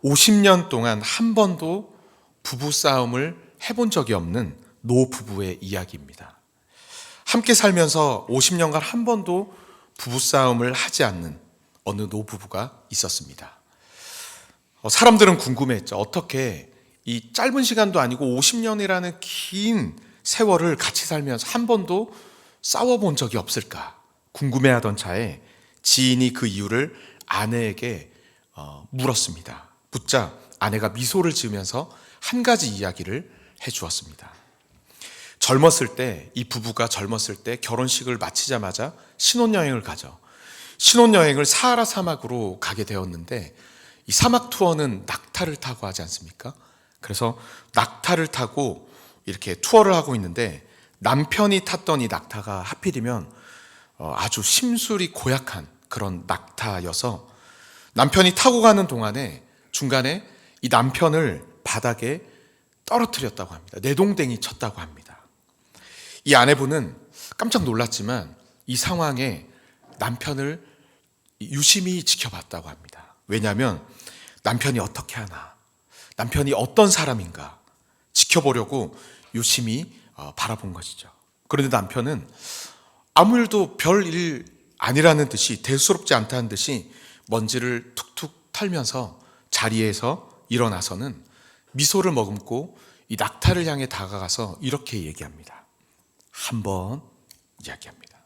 50년 동안 한 번도 부부싸움을 해본 적이 없는 노부부의 이야기입니다. 함께 살면서 50년간 한 번도 부부싸움을 하지 않는 어느 노부부가 있었습니다. 사람들은 궁금해했죠. 어떻게 이 짧은 시간도 아니고 50년이라는 긴 세월을 같이 살면서 한 번도 싸워본 적이 없을까 궁금해하던 차에 지인이 그 이유를 아내에게 물었습니다. 묻자 아내가 미소를 지으면서 한 가지 이야기를 해주었습니다. 젊었을 때, 이 부부가 젊었을 때 결혼식을 마치자마자 신혼여행을 가죠. 신혼여행을 사하라 사막으로 가게 되었는데, 이 사막 투어는 낙타를 타고 하지 않습니까? 그래서 낙타를 타고 이렇게 투어를 하고 있는데, 남편이 탔던 이 낙타가 하필이면 아주 심술이 고약한 그런 낙타여서 남편이 타고 가는 동안에 중간에 이 남편을 바닥에 떨어뜨렸다고 합니다. 내동댕이 쳤다고 합니다. 이 아내분은 깜짝 놀랐지만 이 상황에 남편을 유심히 지켜봤다고 합니다. 왜냐하면 남편이 어떻게 하나, 남편이 어떤 사람인가 지켜보려고 유심히 바라본 것이죠. 그런데 남편은 아무 일도 별일 아니라는 듯이, 대수롭지 않다는 듯이 먼지를 툭툭 털면서 자리에서 일어나서는 미소를 머금고 이 낙타를 향해 다가가서 이렇게 얘기합니다. 한번 이야기합니다.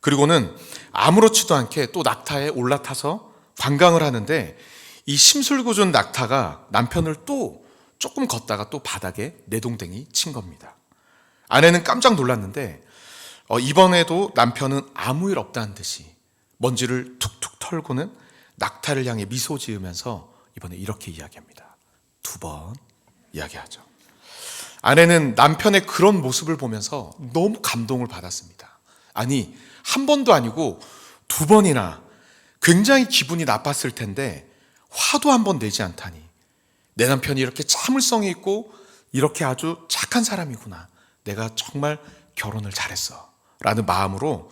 그리고는 아무렇지도 않게 또 낙타에 올라타서 관광을 하는데, 이 심술궂은 낙타가 남편을 또 조금 걷다가 또 바닥에 내동댕이 친 겁니다. 아내는 깜짝 놀랐는데 이번에도 남편은 아무 일 없다는 듯이 먼지를 툭툭 털고는 낙타를 향해 미소 지으면서 이번에 이렇게 이야기합니다. 2번 이야기하죠. 아내는 남편의 그런 모습을 보면서 너무 감동을 받았습니다. 아니, 한 번도 아니고 2번이나 굉장히 기분이 나빴을 텐데 화도 한 번 내지 않다니, 내 남편이 이렇게 참을성이 있고 이렇게 아주 착한 사람이구나, 내가 정말 결혼을 잘했어 라는 마음으로,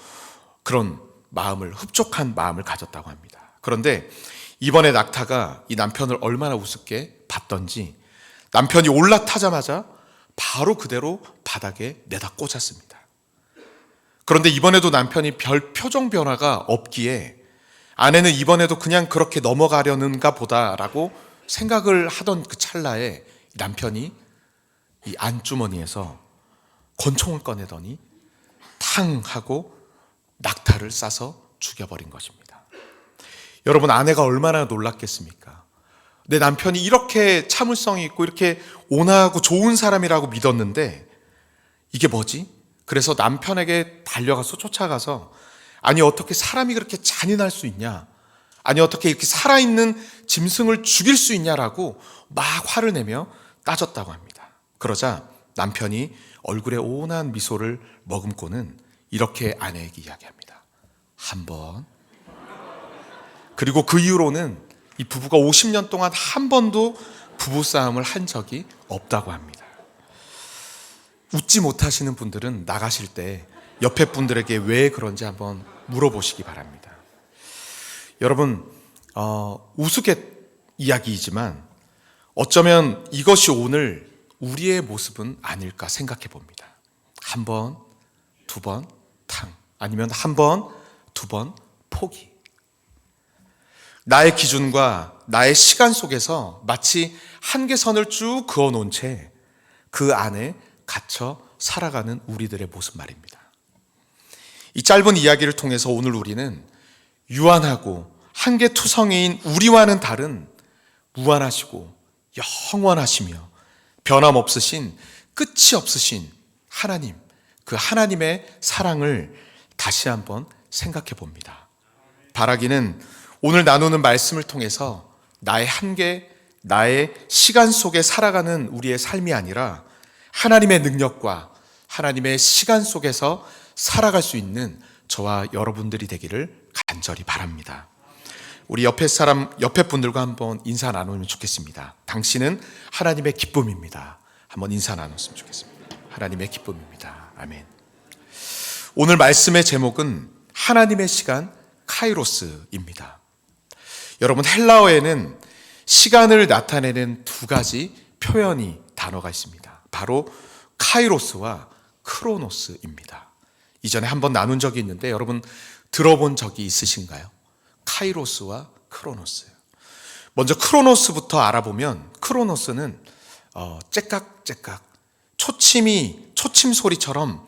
그런 마음을, 흡족한 마음을 가졌다고 합니다. 그런데 이번에 낙타가 이 남편을 얼마나 우습게 봤던지 남편이 올라타자마자 바로 그대로 바닥에 내다 꽂았습니다. 그런데 이번에도 남편이 별 표정 변화가 없기에 아내는 이번에도 그냥 그렇게 넘어가려는가 보다라고 생각을 하던 그 찰나에 남편이 이 안주머니에서 권총을 꺼내더니 탕 하고 낙타를 쏴서 죽여버린 것입니다. 여러분, 아내가 얼마나 놀랐겠습니까? 내 남편이 이렇게 참을성이 있고 이렇게 온화하고 좋은 사람이라고 믿었는데 이게 뭐지? 그래서 남편에게 달려가서 쫓아가서, 아니 어떻게 사람이 그렇게 잔인할 수 있냐, 아니 어떻게 이렇게 살아있는 짐승을 죽일 수 있냐라고 막 화를 내며 따졌다고 합니다. 그러자 남편이 얼굴에 온화한 미소를 머금고는 이렇게 아내에게 이야기합니다. 1번. 그리고 그 이후로는 이 부부가 50년 동안 한 번도 부부싸움을 한 적이 없다고 합니다. 웃지 못하시는 분들은 나가실 때 옆에 분들에게 왜 그런지 한번 물어보시기 바랍니다. 여러분, 우스갯 이야기이지만 어쩌면 이것이 오늘 우리의 모습은 아닐까 생각해 봅니다. 1번, 2번 탕, 아니면 1번, 2번 포기. 나의 기준과 나의 시간 속에서 마치 한계선을 쭉 그어놓은 채 그 안에 갇혀 살아가는 우리들의 모습 말입니다. 이 짧은 이야기를 통해서 오늘 우리는 유한하고 한계투성이인 우리와는 다른 무한하시고 영원하시며 변함없으신, 끝이 없으신 하나님, 그 하나님의 사랑을 다시 한번 생각해 봅니다. 바라기는 오늘 나누는 말씀을 통해서 나의 한계, 나의 시간 속에 살아가는 우리의 삶이 아니라 하나님의 능력과 하나님의 시간 속에서 살아갈 수 있는 저와 여러분들이 되기를 간절히 바랍니다. 우리 옆에 분들과 한번 인사 나누면 좋겠습니다. 당신은 하나님의 기쁨입니다. 한번 인사 나눴으면 좋겠습니다. 하나님의 기쁨입니다. 아멘. 오늘 말씀의 제목은 하나님의 시간 카이로스입니다. 여러분, 헬라어에는 시간을 나타내는 두 가지 표현이 단어가 있습니다. 바로 카이로스와 크로노스입니다. 이전에 한번 나눈 적이 있는데 여러분 들어본 적이 있으신가요? 카이로스와 크로노스. 먼저 크로노스부터 알아보면 크로노스는 째깍째깍 초침 소리처럼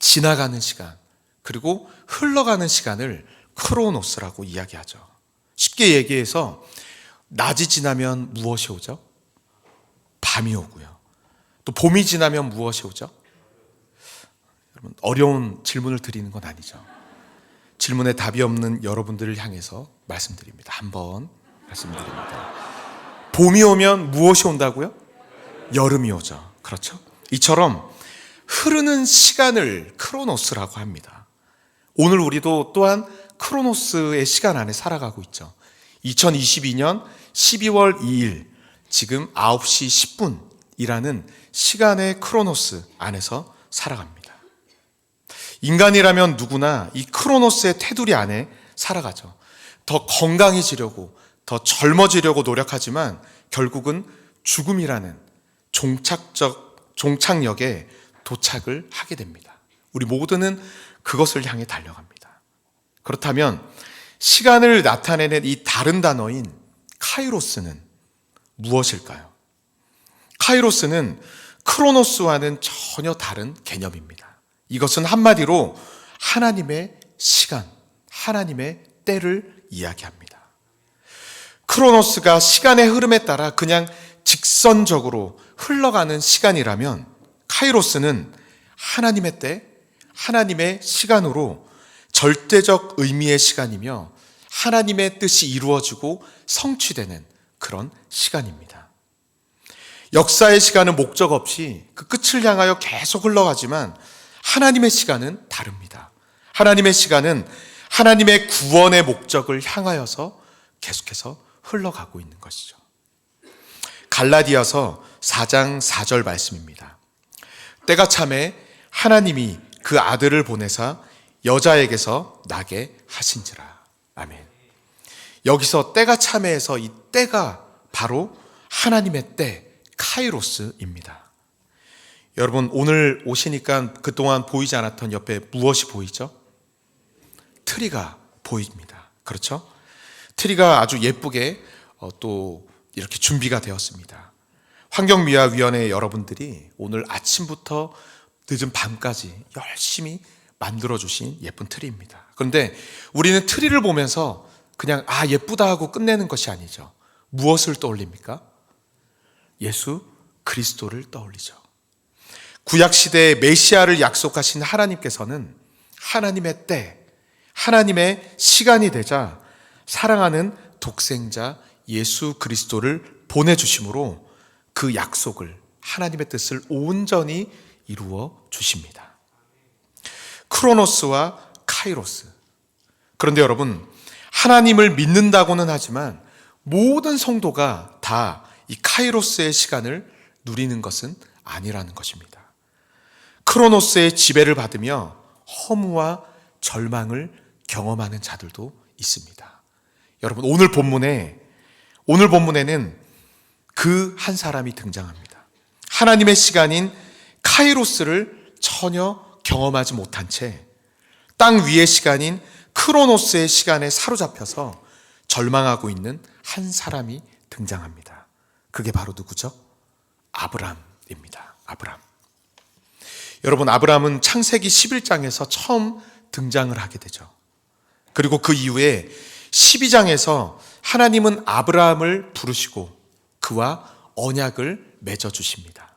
지나가는 시간, 그리고 흘러가는 시간을 크로노스라고 이야기하죠. 쉽게 얘기해서 낮이 지나면 무엇이 오죠? 밤이 오고요. 또 봄이 지나면 무엇이 오죠? 여러분, 어려운 질문을 드리는 건 아니죠. 질문에 답이 없는 여러분들을 향해서 말씀드립니다. 한번 말씀드립니다. 봄이 오면 무엇이 온다고요? 여름이 오죠. 그렇죠? 이처럼 흐르는 시간을 크로노스라고 합니다. 오늘 우리도 또한 크로노스의 시간 안에 살아가고 있죠. 2022년 12월 2일 지금 9시 10분이라는 시간의 크로노스 안에서 살아갑니다. 인간이라면 누구나 이 크로노스의 테두리 안에 살아가죠. 더 건강해지려고, 더 젊어지려고 노력하지만 결국은 죽음이라는 종착역에 도착을 하게 됩니다. 우리 모두는 그것을 향해 달려갑니다. 그렇다면 시간을 나타내는 이 다른 단어인 카이로스는 무엇일까요? 카이로스는 크로노스와는 전혀 다른 개념입니다. 이것은 한마디로 하나님의 시간, 하나님의 때를 이야기합니다. 크로노스가 시간의 흐름에 따라 그냥 직선적으로 흘러가는 시간이라면 카이로스는 하나님의 때, 하나님의 시간으로 절대적 의미의 시간이며 하나님의 뜻이 이루어지고 성취되는 그런 시간입니다. 역사의 시간은 목적 없이 그 끝을 향하여 계속 흘러가지만 하나님의 시간은 다릅니다. 하나님의 시간은 하나님의 구원의 목적을 향하여서 계속해서 흘러가고 있는 것이죠. 갈라디아서 4장 4절 말씀입니다. 때가 차매 하나님이 그 아들을 보내사 여자에게서 나게 하신지라. 아멘. 여기서 때가 차매에서 이 때가 바로 하나님의 때, 카이로스입니다. 여러분, 오늘 오시니까 그동안 보이지 않았던 옆에 무엇이 보이죠? 트리가 보입니다. 그렇죠? 트리가 아주 예쁘게 또 이렇게 준비가 되었습니다. 환경미화위원회 여러분들이 오늘 아침부터 늦은 밤까지 열심히 만들어주신 예쁜 트리입니다. 그런데 우리는 트리를 보면서 그냥 예쁘다 하고 끝내는 것이 아니죠. 무엇을 떠올립니까? 예수 그리스도를 떠올리죠. 구약시대에 메시아를 약속하신 하나님께서는 하나님의 때, 하나님의 시간이 되자 사랑하는 독생자 예수 그리스도를 보내주심으로 그 약속을, 하나님의 뜻을 온전히 이루어 주십니다. 크로노스와 카이로스. 그런데 여러분, 하나님을 믿는다고는 하지만 모든 성도가 다 이 카이로스의 시간을 누리는 것은 아니라는 것입니다. 크로노스의 지배를 받으며 허무와 절망을 경험하는 자들도 있습니다. 여러분, 오늘 본문에는 그 한 사람이 등장합니다. 하나님의 시간인 카이로스를 전혀 경험하지 못한 채 땅 위의 시간인 크로노스의 시간에 사로잡혀서 절망하고 있는 한 사람이 등장합니다. 그게 바로 누구죠? 아브람입니다. 아브람. 여러분, 아브람은 창세기 11장에서 처음 등장을 하게 되죠. 그리고 그 이후에 12장에서 하나님은 아브라함을 부르시고 그와 언약을 맺어주십니다.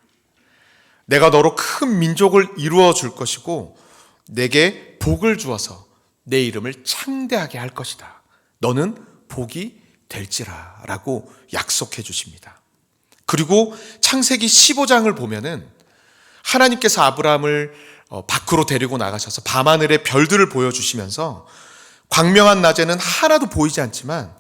내가 너로 큰 민족을 이루어 줄 것이고 내게 복을 주어서 내 이름을 창대하게 할 것이다. 너는 복이 될지라 라고 약속해 주십니다. 그리고 창세기 15장을 보면은 하나님께서 아브라함을 밖으로 데리고 나가셔서 밤하늘의 별들을 보여주시면서 광명한 낮에는 하나도 보이지 않지만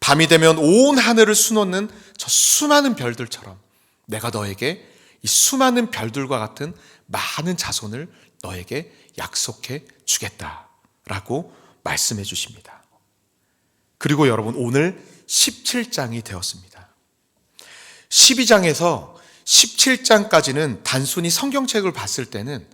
밤이 되면 온 하늘을 수놓는 저 수많은 별들처럼 내가 너에게 이 수많은 별들과 같은 많은 자손을 너에게 약속해 주겠다라고 말씀해 주십니다. 그리고 여러분, 오늘 17장이 되었습니다. 12장에서 17장까지는 단순히 성경책을 봤을 때는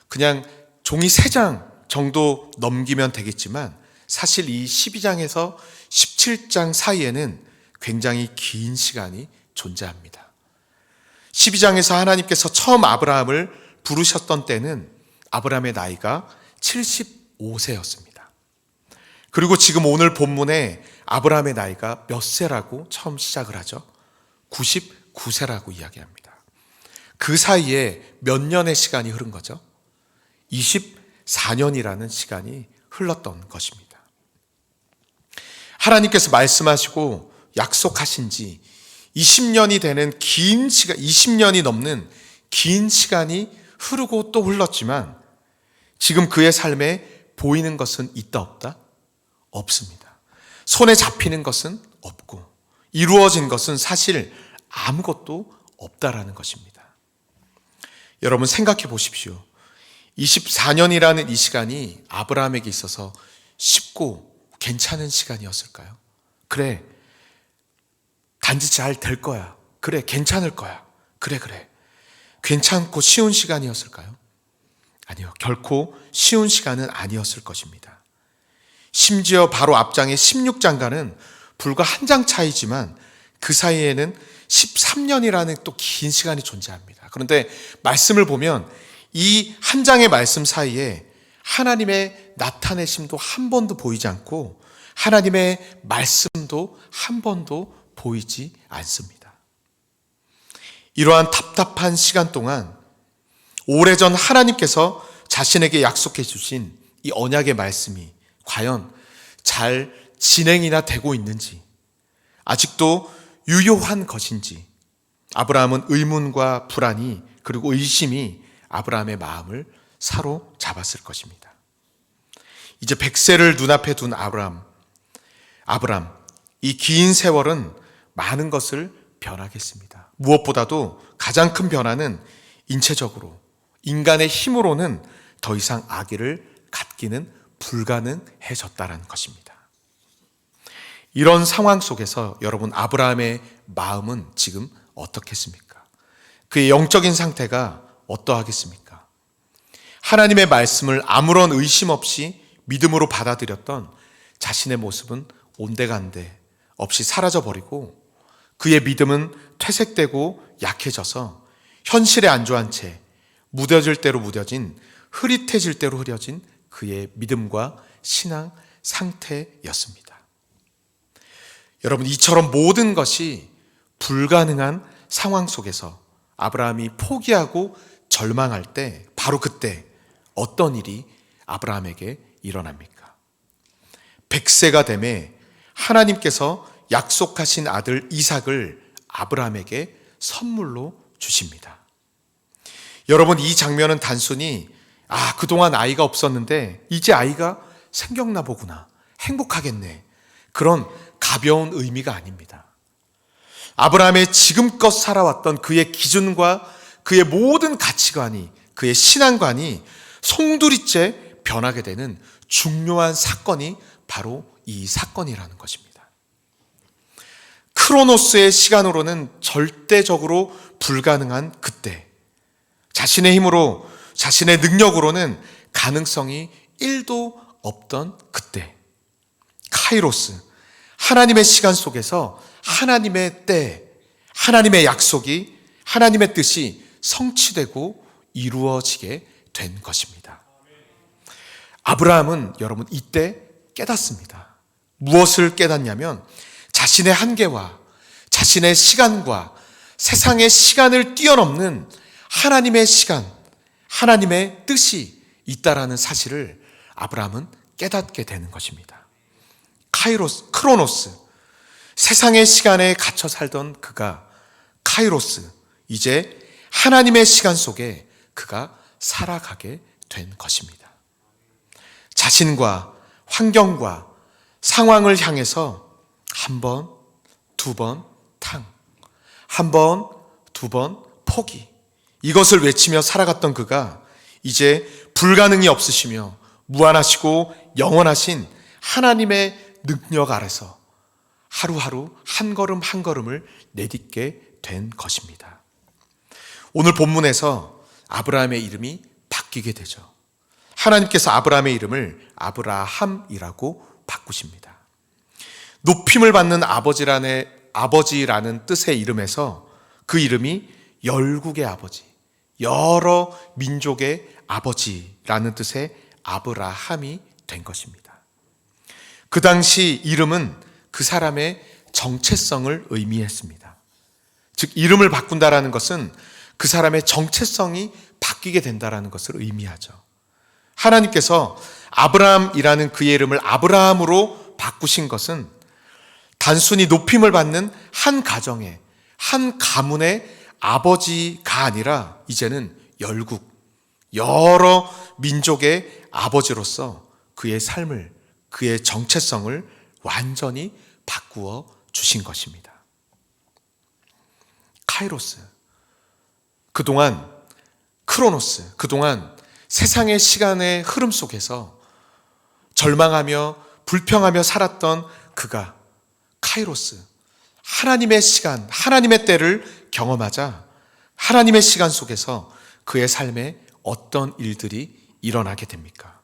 그냥 종이 3장 정도 넘기면 되겠지만 사실 이 12장에서 17장 사이에는 굉장히 긴 시간이 존재합니다. 12장에서 하나님께서 처음 아브라함을 부르셨던 때는 아브라함의 나이가 75세였습니다. 그리고 지금 오늘 본문에 아브라함의 나이가 몇 세라고 처음 시작을 하죠? 99세라고 이야기합니다. 그 사이에 몇 년의 시간이 흐른 거죠? 24년이라는 시간이 흘렀던 것입니다. 하나님께서 말씀하시고 약속하신 지 20년이 되는 긴 시간, 20년이 넘는 긴 시간이 흐르고 또 흘렀지만 지금 그의 삶에 보이는 것은 있다 없다? 없습니다. 손에 잡히는 것은 없고 이루어진 것은 사실 아무것도 없다라는 것입니다. 여러분 생각해 보십시오. 24년이라는 이 시간이 아브라함에게 있어서 쉽고 괜찮은 시간이었을까요? 그래, 단지 잘 될 거야. 그래, 괜찮을 거야. 그래. 괜찮고 쉬운 시간이었을까요? 아니요. 결코 쉬운 시간은 아니었을 것입니다. 심지어 바로 앞장의 16장과는 불과 한 장 차이지만 그 사이에는 13년이라는 또 긴 시간이 존재합니다. 그런데 말씀을 보면 이 한 장의 말씀 사이에 하나님의 나타내심도 한 번도 보이지 않고 하나님의 말씀도 한 번도 보이지 않습니다. 이러한 답답한 시간 동안 오래전 하나님께서 자신에게 약속해 주신 이 언약의 말씀이 과연 잘 진행이나 되고 있는지, 아직도 유효한 것인지, 아브라함은 의문과 불안이 그리고 의심이 아브라함의 마음을 사로잡았을 것입니다. 이제 100세를 눈앞에 둔 아브라함, 이 긴 세월은 많은 것을 변하겠습니다. 무엇보다도 가장 큰 변화는 인체적으로, 인간의 힘으로는 더 이상 아기를 갖기는 불가능해졌다는 것입니다. 이런 상황 속에서 여러분 아브라함의 마음은 지금 어떻겠습니까? 그의 영적인 상태가 어떠하겠습니까? 하나님의 말씀을 아무런 의심 없이 믿음으로 받아들였던 자신의 모습은 온데간데 없이 사라져버리고 그의 믿음은 퇴색되고 약해져서 현실에 안주한 채 무뎌질 대로 무뎌진, 흐릿해질 대로 흐려진 그의 믿음과 신앙 상태였습니다. 여러분, 이처럼 모든 것이 불가능한 상황 속에서 아브라함이 포기하고 절망할 때, 바로 그때 어떤 일이 아브라함에게 일어납니까? 100세가 되매 하나님께서 약속하신 아들 이삭을 아브라함에게 선물로 주십니다. 여러분, 이 장면은 단순히 그동안 아이가 없었는데 이제 아이가 생겼나 보구나, 행복하겠네, 그런 가벼운 의미가 아닙니다. 아브라함의 지금껏 살아왔던 그의 기준과 그의 모든 가치관이, 그의 신앙관이 송두리째 변하게 되는 중요한 사건이 바로 이 사건이라는 것입니다. 크로노스의 시간으로는 절대적으로 불가능한 그때, 자신의 힘으로, 자신의 능력으로는 가능성이 1도 없던 그때, 카이로스, 하나님의 시간 속에서 하나님의 때, 하나님의 약속이, 하나님의 뜻이 성취되고 이루어지게 된 것입니다. 아브라함은 여러분 이때 깨닫습니다. 무엇을 깨닫냐면 자신의 한계와 자신의 시간과 세상의 시간을 뛰어넘는 하나님의 시간, 하나님의 뜻이 있다라는 사실을 아브라함은 깨닫게 되는 것입니다. 크로노스, 세상의 시간에 갇혀 살던 그가 카이로스, 이제 하나님의 시간 속에 그가 살아가게 된 것입니다. 자신과 환경과 상황을 향해서 한 번, 두 번 탕, 한 번, 두 번 포기, 이것을 외치며 살아갔던 그가 이제 불가능이 없으시며 무한하시고 영원하신 하나님의 능력 아래서, 하루하루 한 걸음 한 걸음을 내딛게 된 것입니다. 오늘 본문에서 아브라함의 이름이 바뀌게 되죠. 하나님께서 아브라함의 이름을 아브라함이라고 바꾸십니다. 높임을 받는 아버지라는 뜻의 이름에서 그 이름이 열국의 아버지, 여러 민족의 아버지라는 뜻의 아브라함이 된 것입니다. 그 당시 이름은 그 사람의 정체성을 의미했습니다. 즉 이름을 바꾼다라는 것은 그 사람의 정체성이 바뀌게 된다라는 것을 의미하죠. 하나님께서 아브라함이라는 그의 이름을 아브라함으로 바꾸신 것은 단순히 높임을 받는 한 가정의, 한 가문의 아버지가 아니라 이제는 열국, 여러 민족의 아버지로서 그의 삶을, 그의 정체성을 완전히 바꾸어 주신 것입니다. 카이로스, 그동안 크로노스, 그동안 세상의 시간의 흐름 속에서 절망하며 불평하며 살았던 그가 카이로스, 하나님의 시간, 하나님의 때를 경험하자 하나님의 시간 속에서 그의 삶에 어떤 일들이 일어나게 됩니까?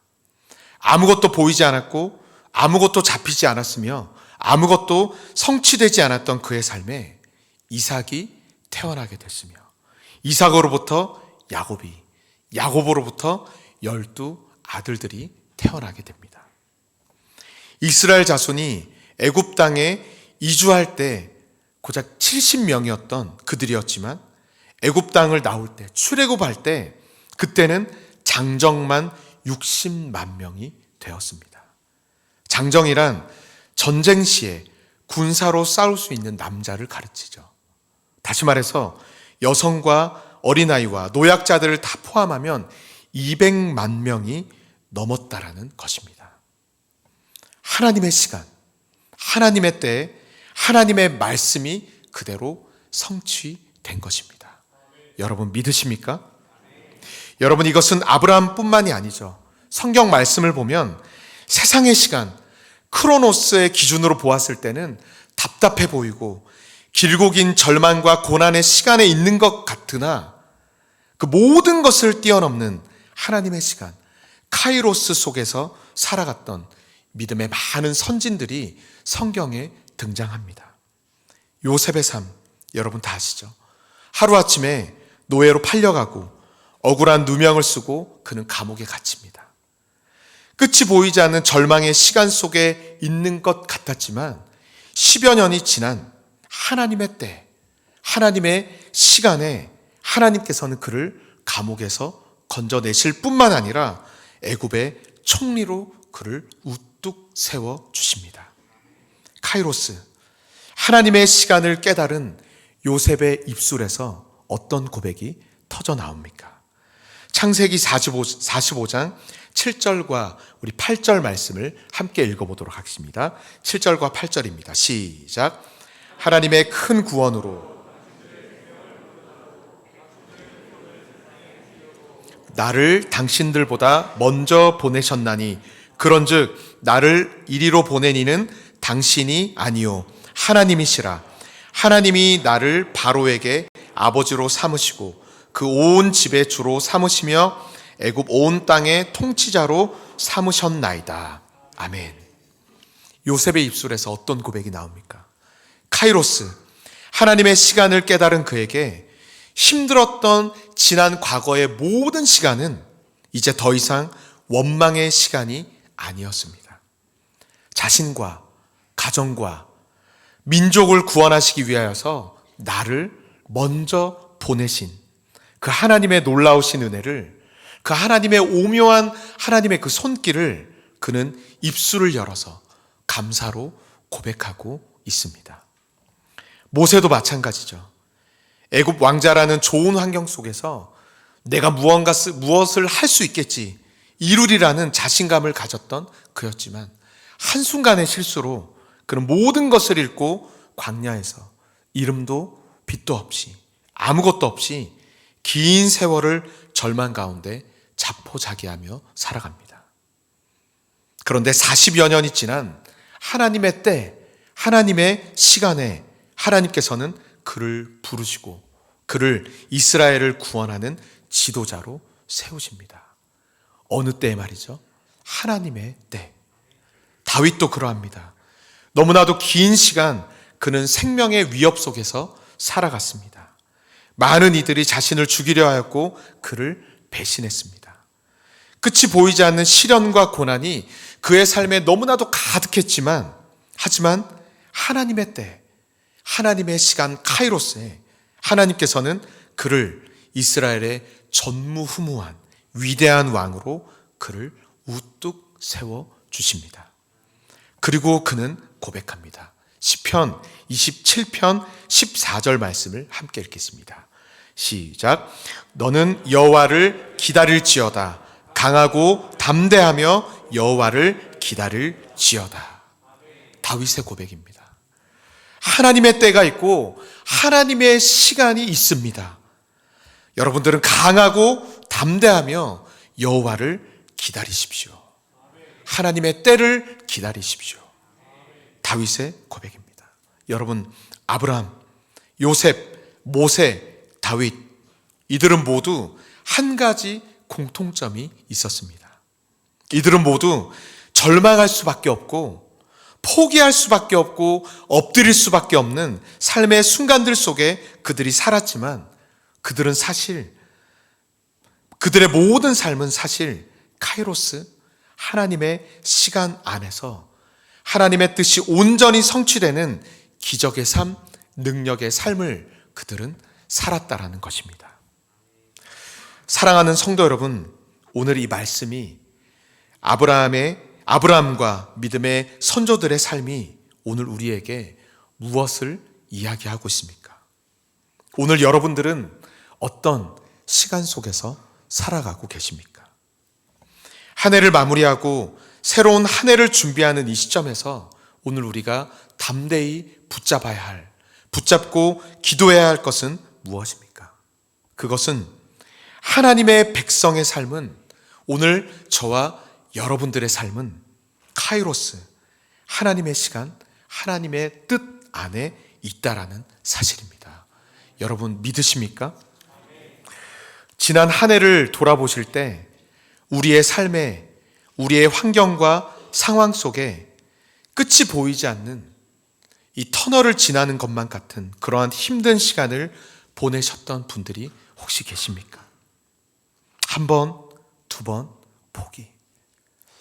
아무것도 보이지 않았고 아무것도 잡히지 않았으며 아무것도 성취되지 않았던 그의 삶에 이삭이 태어나게 됐으며 이삭으로부터 야곱이, 야곱으로부터 12 아들들이 태어나게 됩니다. 이스라엘 자손이 애굽 땅에 이주할 때 고작 70명이었던 그들이었지만 애굽 땅을 나올 때, 출애굽할 때 그때는 장정만 60만 명이 되었습니다. 장정이란 전쟁 시에 군사로 싸울 수 있는 남자를 가르치죠. 다시 말해서 여성과 어린아이와 노약자들을 다 포함하면 200만 명이 넘었다라는 것입니다. 하나님의 시간, 하나님의 때에 하나님의 말씀이 그대로 성취된 것입니다. 여러분 믿으십니까? 여러분 이것은 아브라함뿐만이 아니죠. 성경 말씀을 보면 세상의 시간, 크로노스의 기준으로 보았을 때는 답답해 보이고 길고 긴 절망과 고난의 시간에 있는 것 같으나 그 모든 것을 뛰어넘는 하나님의 시간, 카이로스 속에서 살아갔던 믿음의 많은 선진들이 성경에 등장합니다. 요셉의 삶, 여러분 다 아시죠? 하루아침에 노예로 팔려가고 억울한 누명을 쓰고 그는 감옥에 갇힙니다. 끝이 보이지 않는 절망의 시간 속에 있는 것 같았지만 10여 년이 지난 하나님의 때, 하나님의 시간에 하나님께서는 그를 감옥에서 건져내실 뿐만 아니라 애굽의 총리로 그를 우뚝 세워주십니다. 카이로스, 하나님의 시간을 깨달은 요셉의 입술에서 어떤 고백이 터져 나옵니까? 창세기 45장 7절과 우리 8절 말씀을 함께 읽어보도록 하겠습니다. 7절과 8절입니다. 시작. 하나님의 큰 구원으로 나를 당신들보다 먼저 보내셨나니 그런즉 나를 이리로 보내니는 당신이 아니요 하나님이시라. 하나님이 나를 바로에게 아버지로 삼으시고 그 온 집의 주로 삼으시며 애굽 온 땅의 통치자로 삼으셨나이다. 아멘. 요셉의 입술에서 어떤 고백이 나옵니까? 카이로스, 하나님의 시간을 깨달은 그에게 힘들었던 지난 과거의 모든 시간은 이제 더 이상 원망의 시간이 아니었습니다. 자신과 가정과 민족을 구원하시기 위하여서 나를 먼저 보내신 그 하나님의 놀라우신 은혜를, 그 하나님의 오묘한 하나님의 그 손길을 그는 입술을 열어서 감사로 고백하고 있습니다. 모세도 마찬가지죠. 애굽 왕자라는 좋은 환경 속에서 내가 무엇을 할 수 있겠지, 이루리라는 자신감을 가졌던 그였지만 한순간의 실수로 그는 모든 것을 잃고 광야에서 이름도 빛도 없이 아무것도 없이 긴 세월을 절망 가운데 자포자기하며 살아갑니다. 그런데 40여 년이 지난 하나님의 때, 하나님의 시간에 하나님께서는 그를 부르시고 그를 이스라엘을 구원하는 지도자로 세우십니다. 어느 때에 말이죠? 하나님의 때. 다윗도 그러합니다. 너무나도 긴 시간 그는 생명의 위협 속에서 살아갔습니다. 많은 이들이 자신을 죽이려 하였고 그를 배신했습니다. 끝이 보이지 않는 시련과 고난이 그의 삶에 너무나도 가득했지만, 하지만 하나님의 때, 하나님의 시간 카이로스에 하나님께서는 그를 이스라엘의 전무후무한 위대한 왕으로 그를 우뚝 세워주십니다. 그리고 그는 고백합니다. 시편 27편 14절 말씀을 함께 읽겠습니다. 시작. 너는 여호와를 기다릴지어다. 강하고 담대하며 여호와를 기다릴지어다. 다윗의 고백입니다. 하나님의 때가 있고 하나님의 시간이 있습니다. 여러분들은 강하고 담대하며 여호와를 기다리십시오. 하나님의 때를 기다리십시오. 다윗의 고백입니다. 여러분, 아브라함, 요셉, 모세, 다윗, 이들은 모두 한 가지 공통점이 있었습니다. 이들은 모두 절망할 수밖에 없고 포기할 수밖에 없고 엎드릴 수밖에 없는 삶의 순간들 속에 그들이 살았지만, 그들은 사실, 그들의 모든 삶은 사실 카이로스, 하나님의 시간 안에서 하나님의 뜻이 온전히 성취되는 기적의 삶, 능력의 삶을 그들은 살았다라는 것입니다. 사랑하는 성도 여러분, 오늘 이 말씀이 아브라함과 믿음의 선조들의 삶이 오늘 우리에게 무엇을 이야기하고 있습니까? 오늘 여러분들은 어떤 시간 속에서 살아가고 계십니까? 한 해를 마무리하고 새로운 한 해를 준비하는 이 시점에서 오늘 우리가 담대히 붙잡고 기도해야 할 것은 무엇입니까? 그것은 하나님의 백성의 삶은, 오늘 저와 여러분들의 삶은 카이로스, 하나님의 시간, 하나님의 뜻 안에 있다라는 사실입니다. 여러분 믿으십니까? 지난 한 해를 돌아보실 때 우리의 삶에, 우리의 환경과 상황 속에 끝이 보이지 않는 이 터널을 지나는 것만 같은 그러한 힘든 시간을 보내셨던 분들이 혹시 계십니까? 한 번, 두 번 포기,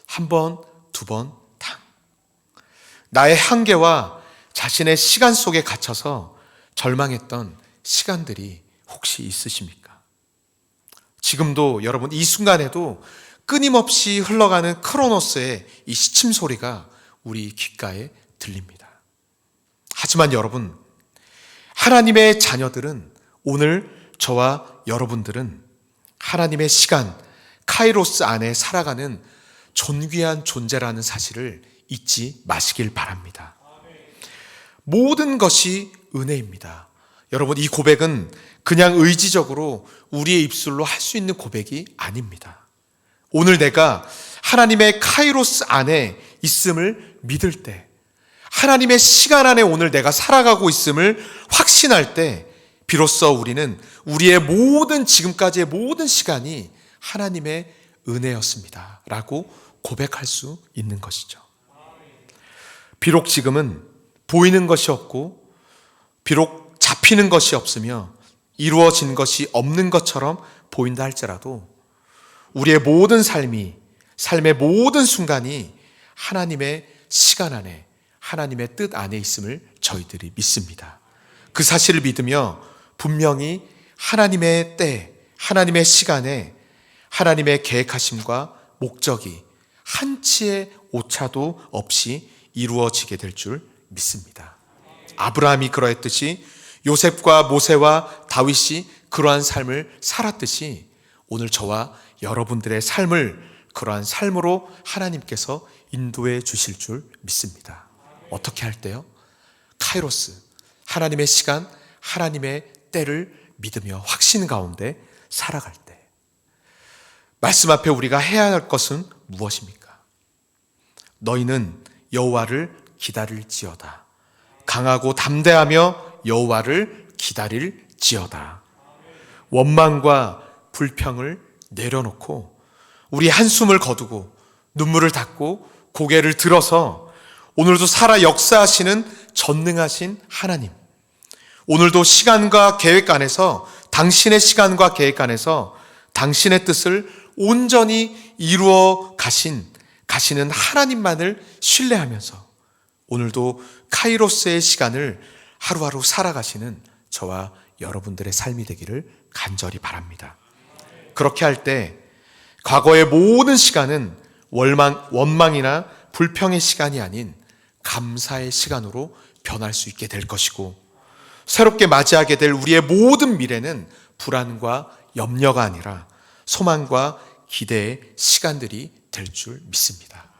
한 번, 두 번 당. 나의 한계와 자신의 시간 속에 갇혀서 절망했던 시간들이 혹시 있으십니까? 지금도 여러분 이 순간에도 끊임없이 흘러가는 크로노스의 이 시침 소리가 우리 귓가에 들립니다. 하지만 여러분, 하나님의 자녀들은, 오늘 저와 여러분들은 하나님의 시간, 카이로스 안에 살아가는 존귀한 존재라는 사실을 잊지 마시길 바랍니다. 모든 것이 은혜입니다. 여러분, 이 고백은 그냥 의지적으로 우리의 입술로 할 수 있는 고백이 아닙니다. 오늘 내가 하나님의 카이로스 안에 있음을 믿을 때, 하나님의 시간 안에 오늘 내가 살아가고 있음을 확신할 때, 비로소 우리는 우리의 모든, 지금까지의 모든 시간이 하나님의 은혜였습니다 라고 고백할 수 있는 것이죠. 비록 지금은 보이는 것이 없고, 비록 잡히는 것이 없으며 이루어진 것이 없는 것처럼 보인다 할지라도 우리의 모든 삶이, 삶의 모든 순간이 하나님의 시간 안에, 하나님의 뜻 안에 있음을 저희들이 믿습니다. 그 사실을 믿으며 분명히 하나님의 때, 하나님의 시간에 하나님의 계획하심과 목적이 한치의 오차도 없이 이루어지게 될 줄 믿습니다. 아브라함이 그러했듯이, 요셉과 모세와 다윗이 그러한 삶을 살았듯이, 오늘 저와 여러분들의 삶을 그러한 삶으로 하나님께서 인도해 주실 줄 믿습니다. 어떻게 할 때요? 카이로스, 하나님의 시간, 하나님의 때를 믿으며 확신 가운데 살아갈 때, 말씀 앞에 우리가 해야 할 것은 무엇입니까? 너희는 여호와를 기다릴지어다. 강하고 담대하며 여호와를 기다릴지어다. 원망과 불평을 내려놓고 우리 한숨을 거두고 눈물을 닦고 고개를 들어서 오늘도 살아 역사하시는 전능하신 하나님, 오늘도 시간과 계획 안에서, 당신의 시간과 계획 안에서 당신의 뜻을 온전히 이루어 가시는 하나님만을 신뢰하면서 오늘도 카이로스의 시간을 하루하루 살아가시는 저와 여러분들의 삶이 되기를 간절히 바랍니다. 그렇게 할 때 과거의 모든 시간은 원망이나 불평의 시간이 아닌 감사의 시간으로 변할 수 있게 될 것이고, 새롭게 맞이하게 될 우리의 모든 미래는 불안과 염려가 아니라 소망과 기대의 시간들이 될 줄 믿습니다.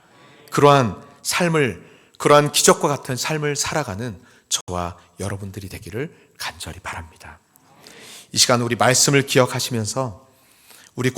그러한 기적과 같은 삶을 살아가는 저와 여러분들이 되기를 간절히 바랍니다. 이 시간 우리 말씀을 기억하시면서 우리